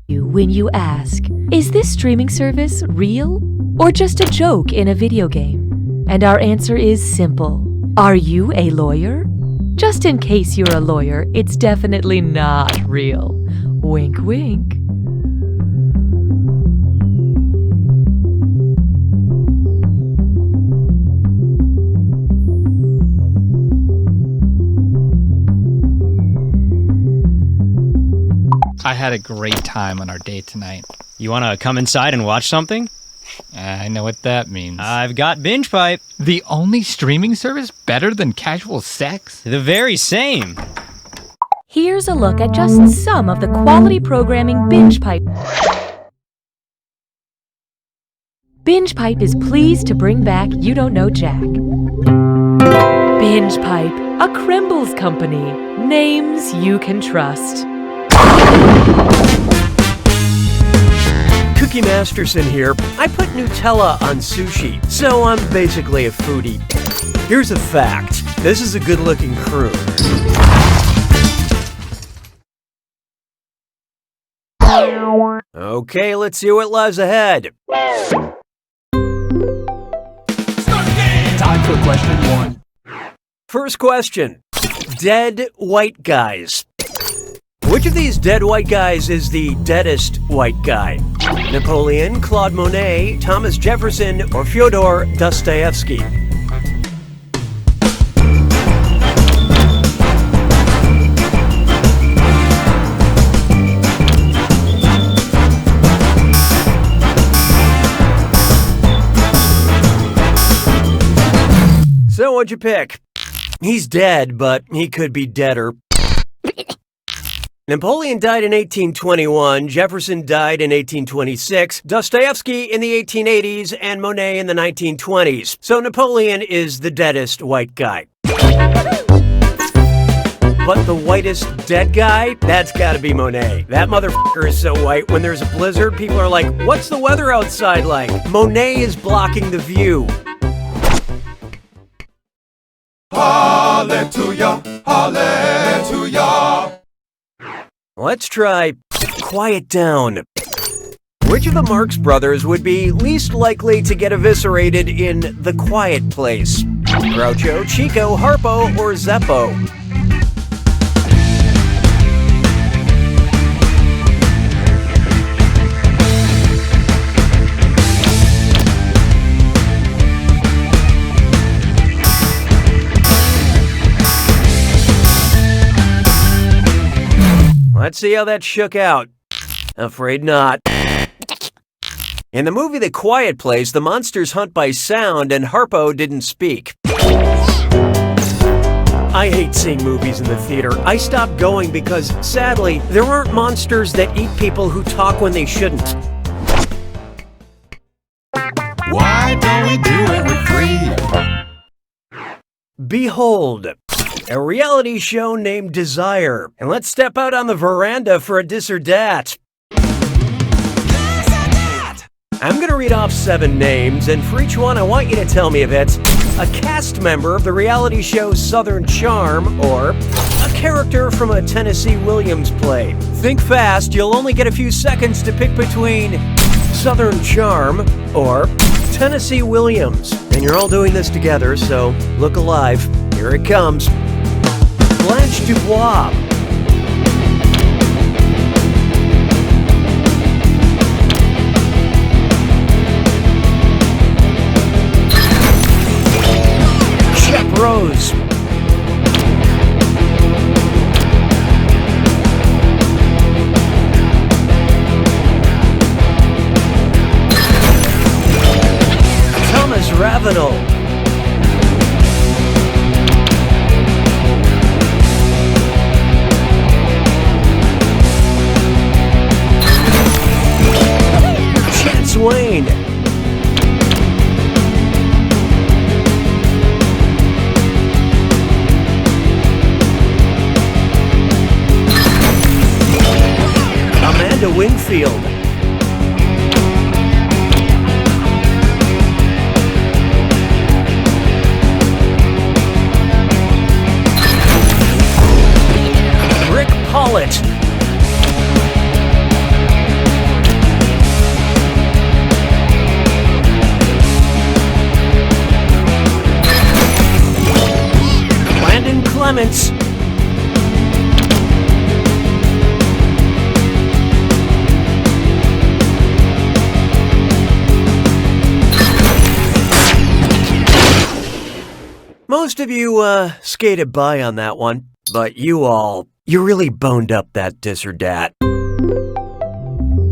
When you ask, is this streaming service real or just a joke in a video game? And our answer is simple. Are you a lawyer? Just in case you're a lawyer, it's definitely not real. Wink, wink. I had a great time on our date tonight. You want to come inside and watch something? I know what that means. I've got Binjpipe. The only streaming service better than casual sex? The very same. Here's a look at just some of the quality programming Binjpipe. Binjpipe is pleased to bring back You Don't Know Jack. Binjpipe, a Crembles company. Names you can trust. Cookie Masterson here. I put Nutella on sushi, so I'm basically a foodie. Here's a fact. This is a good-looking crew. Okay, let's see what lies ahead. Time for question 1. First question. Dead white guys. Which of these dead white guys is the deadest white guy? Napoleon, Claude Monet, Thomas Jefferson, or Fyodor Dostoevsky? So what'd you pick? He's dead, but he could be deader. Napoleon died in 1821, Jefferson died in 1826, Dostoevsky in the 1880s, and Monet in the 1920s. So Napoleon is the deadest white guy. But the whitest dead guy? That's gotta be Monet. That motherfucker is so white, when there's a blizzard, people are like, what's the weather outside like? Monet is blocking the view. Hallelujah, hallelujah. Let's try Quiet Down. Which of the Marx Brothers would be least likely to get eviscerated in The Quiet Place? Groucho, Chico, Harpo, or Zeppo? Let's see how that shook out. Afraid not. In the movie The Quiet Place, the monsters hunt by sound and Harpo didn't speak. I hate seeing movies in the theater. I stopped going because, sadly, there aren't monsters that eat people who talk when they shouldn't. Why don't we do it with 3? Behold, a reality show named Desire. And let's step out on the veranda for a this or dat. I'm gonna read off 7 names, and for each one I want you to tell me if it's a cast member of the reality show Southern Charm or a character from a Tennessee Williams play. Think fast, you'll only get a few seconds to pick between Southern Charm or Tennessee Williams. And you're all doing this together, so look alive. Here it comes. Blanche DuBois. Shep Rose. Ravenel. Wayne. Amanda Wingfield. Pollitt. Clements. Most of you, skated by on that one, but you really boned up that dis or dat.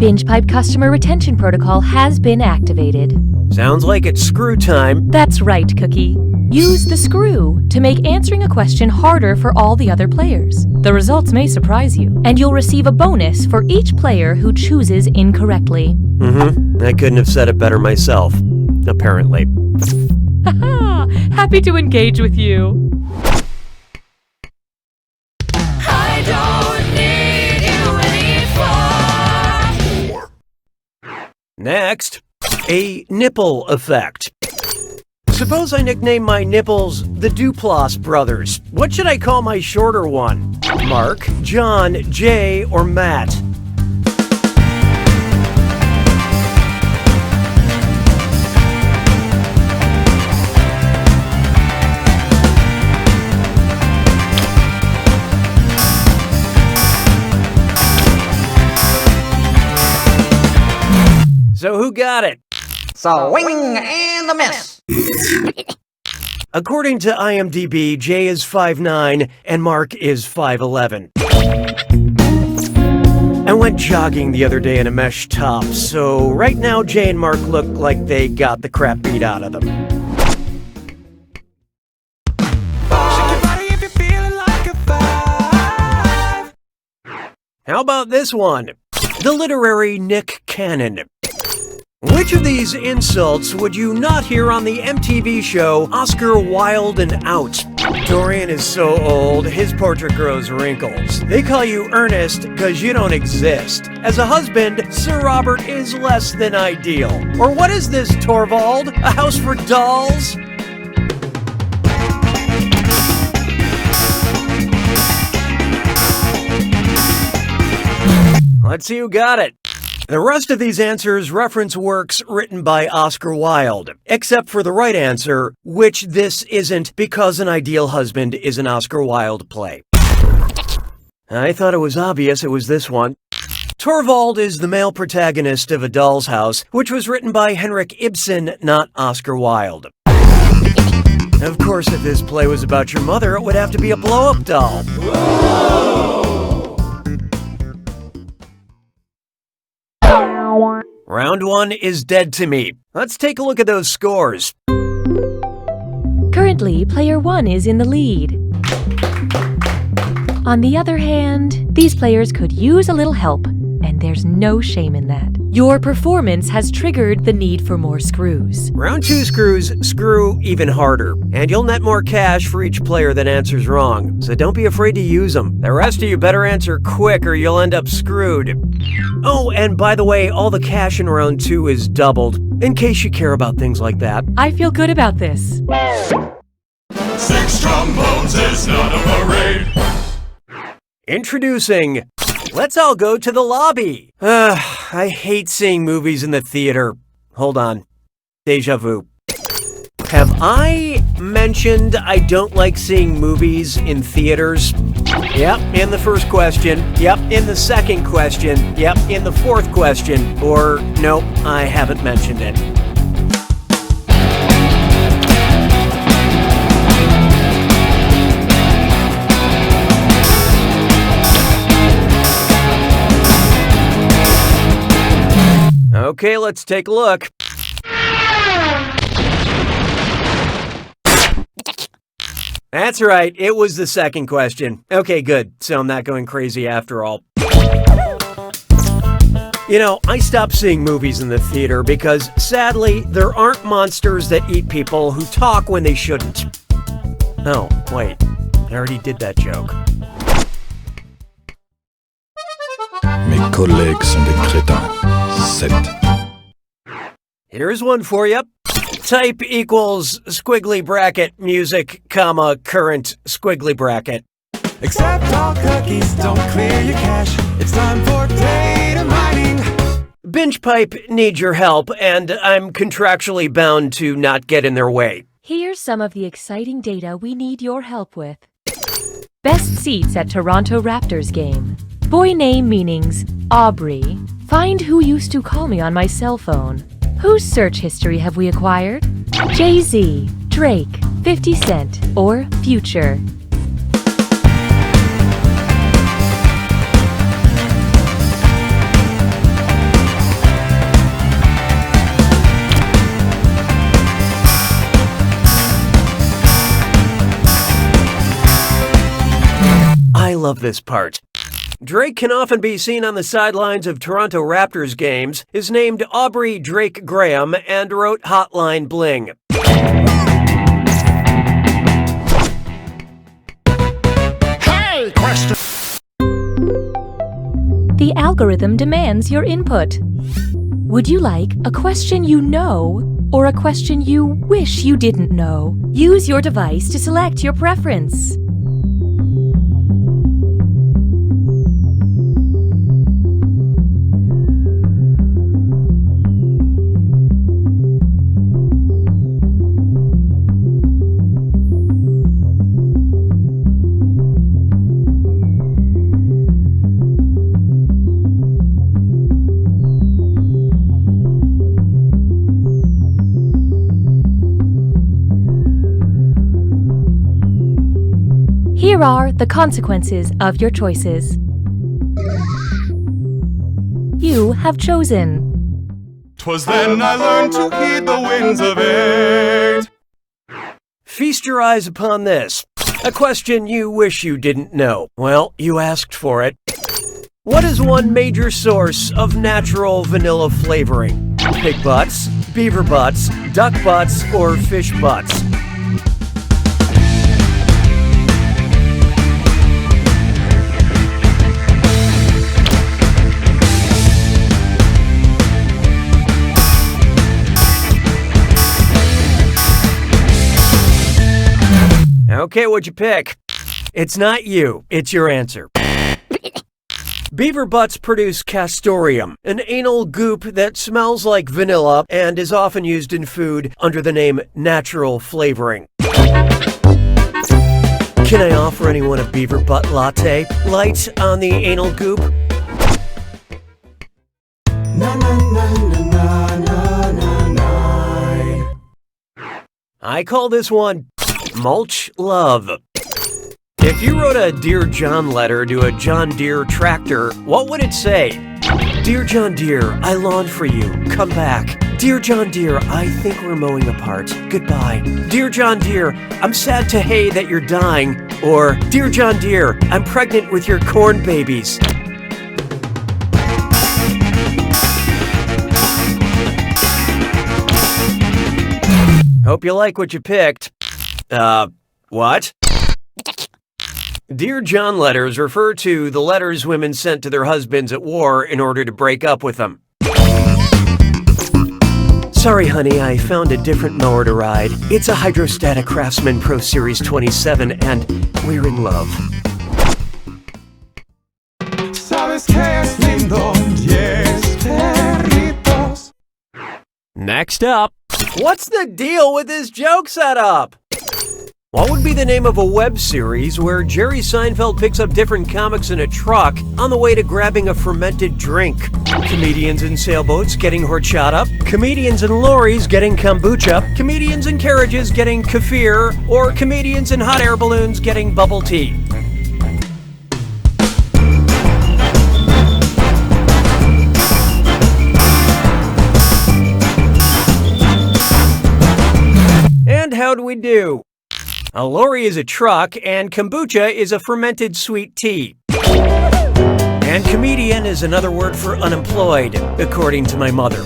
Binjpipe customer retention protocol has been activated. Sounds like it's screw time. That's right, Cookie. Use the screw to make answering a question harder for all the other players. The results may surprise you, and you'll receive a bonus for each player who chooses incorrectly. I couldn't have said it better myself, apparently. Haha! Happy to engage with you. I don't need you anymore. Next, a nipple effect. Suppose I nickname my nipples the Dubois brothers. What should I call my shorter one? Mark, John, Jay, or Matt? So who got it? Swing and a miss. According to IMDb, Jay is 5'9" and Mark is 5'11". I went jogging the other day in a mesh top, so right now Jay and Mark look like they got the crap beat out of them. How about this one? The literary Nick Cannon. Which of these insults would you not hear on the MTV show Oscar Wilde and Out? Dorian is so old, his portrait grows wrinkles. They call you Ernest because you don't exist. As a husband, Sir Robert is less than ideal. Or what is this, Torvald? A house for dolls? Let's see who got it. The rest of these answers reference works written by Oscar Wilde, except for the right answer, which this isn't because An Ideal Husband is an Oscar Wilde play. I thought it was obvious it was this one. Torvald is the male protagonist of A Doll's House, which was written by Henrik Ibsen, not Oscar Wilde. Of course, if this play was about your mother, it would have to be a blow-up doll. Round one is dead to me. Let's take a look at those scores. Currently, player 1 is in the lead. On the other hand, these players could use a little help, and there's no shame in that. Your performance has triggered the need for more screws. Round 2 screws screw even harder, and you'll net more cash for each player that answers wrong, so don't be afraid to use them. The rest of you better answer quick or you'll end up screwed. Oh, and by the way, all the cash in round 2 is doubled, in case you care about things like that. I feel good about this. 6 trombones is not a parade. Introducing, Let's All Go to the Lobby. I hate seeing movies in the theater. Hold on. Deja vu. Have I mentioned I don't like seeing movies in theaters? Yep, in the first question. Yep, in the second question. Yep, in the fourth question. Or, nope, I haven't mentioned it. Okay, let's take a look. That's right, it was the second question. Okay, good, so I'm not going crazy after all. You know, I stopped seeing movies in the theater because, sadly, there aren't monsters that eat people who talk when they shouldn't. Oh, wait, I already did that joke. Mes collègues sont des crétins. 7. Here's one for you. Type equals squiggly bracket music, comma, current squiggly bracket. Accept all cookies, don't clear your cache. It's time for data mining. Binjpipe needs your help, and I'm contractually bound to not get in their way. Here's some of the exciting data we need your help with. Best seats at Toronto Raptors game. Boy name meanings Aubrey. Find who used to call me on my cell phone. Whose search history have we acquired? Jay-Z, Drake, 50 Cent, or Future? I love this part. Drake can often be seen on the sidelines of Toronto Raptors games, is named Aubrey Drake Graham, and wrote Hotline Bling. Hey, question. The algorithm demands your input. Would you like a question you know or a question you wish you didn't know? Use your device to select your preference. Here are the consequences of your choices. You have chosen. 'Twas then I learned to heed the winds of eight. Feast your eyes upon this. A question you wish you didn't know. Well, you asked for it. What is one major source of natural vanilla flavoring? Pig butts, beaver butts, duck butts, or fish butts? Okay, what'd you pick? It's not you, it's your answer. Beaver butts produce castoreum, an anal goop that smells like vanilla and is often used in food under the name natural flavoring. Can I offer anyone a beaver butt latte? Light on the anal goop? Na na na na na na na. I call this one Mulch Love. If you wrote a Dear John letter to a John Deere tractor, what would it say? Dear John Deere, I long for you. Come back. Dear John Deere, I think we're mowing apart. Goodbye. Dear John Deere, I'm sad to hay that you're dying. Or, Dear John Deere, I'm pregnant with your corn babies. Hope you like what you picked. What? Dear John letters refer to the letters women sent to their husbands at war in order to break up with them. Sorry, honey, I found a different mower to ride. It's a Hydrostatic Craftsman Pro Series 27, and we're in love. Sabes que es lindo, yes, perritos. Next up, what's the deal with this joke setup? What would be the name of a web series where Jerry Seinfeld picks up different comics in a truck on the way to grabbing a fermented drink? Comedians in sailboats getting horchata, comedians in lorries getting kombucha, comedians in carriages getting kefir, or comedians in hot air balloons getting bubble tea. And how do we do? A lorry is a truck, and kombucha is a fermented sweet tea. And comedian is another word for unemployed, according to my mother.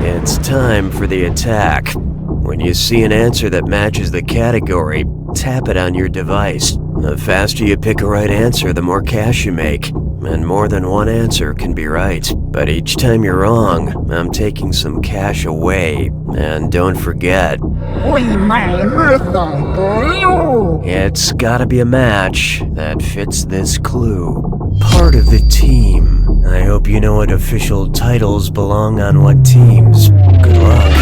It's time for the attack. When you see an answer that matches the category, tap it on your device. The faster you pick a right answer, the more cash you make. And more than one answer can be right. But each time you're wrong, I'm taking some cash away. And don't forget, it's gotta be a match that fits this clue. Part of the team. I hope you know what official titles belong on what teams. Good luck.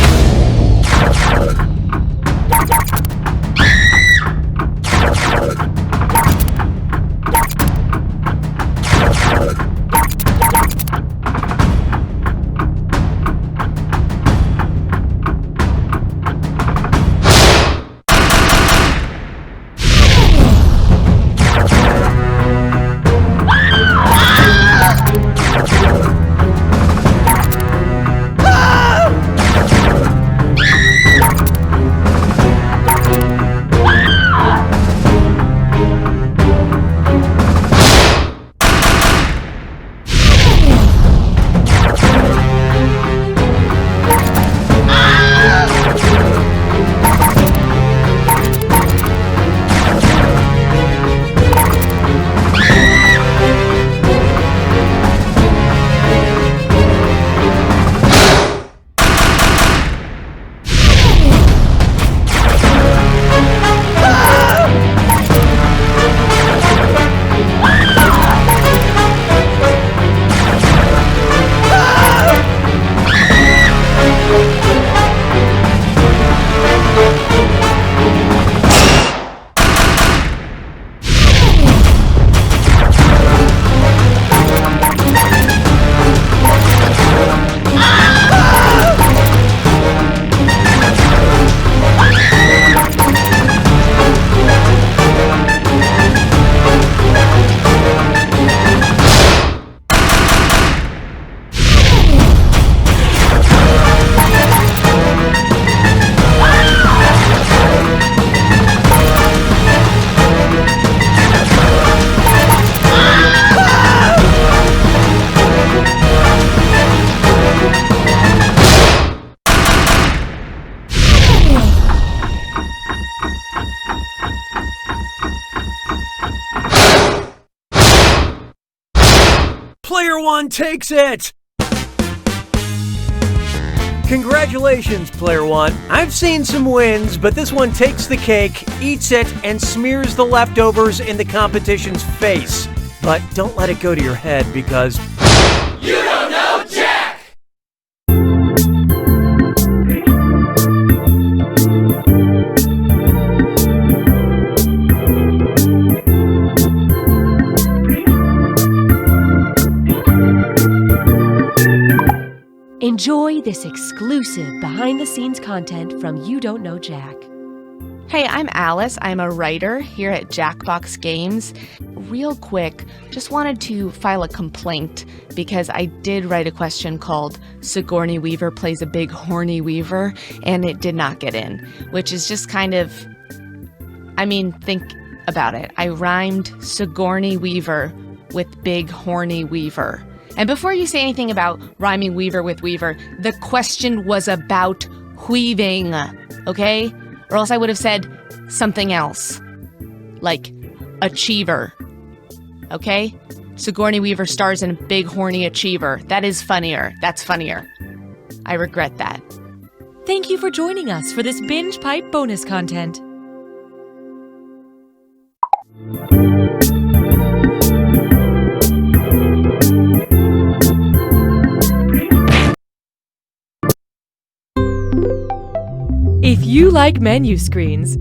Player one takes it! Congratulations, Player one. I've seen some wins, but this one takes the cake, eats it, and smears the leftovers in the competition's face. But don't let it go to your head because... You don't know Jack! Enjoy this exclusive behind-the-scenes content from You Don't Know Jack. Hey, I'm Alice. I'm a writer here at Jackbox Games. Real quick, just wanted to file a complaint because I did write a question called Sigourney Weaver plays a big horny weaver, and it did not get in, which is just kind of, I mean, think about it. I rhymed Sigourney Weaver with big horny weaver. And before you say anything about rhyming weaver with weaver, the question was about weaving, okay? Or else I would have said something else, like achiever, okay? Sigourney Weaver stars in Big Horny Achiever. That is funnier. That's funnier. I regret that. Thank you for joining us for this Binjpipe bonus content. If you like menu screens,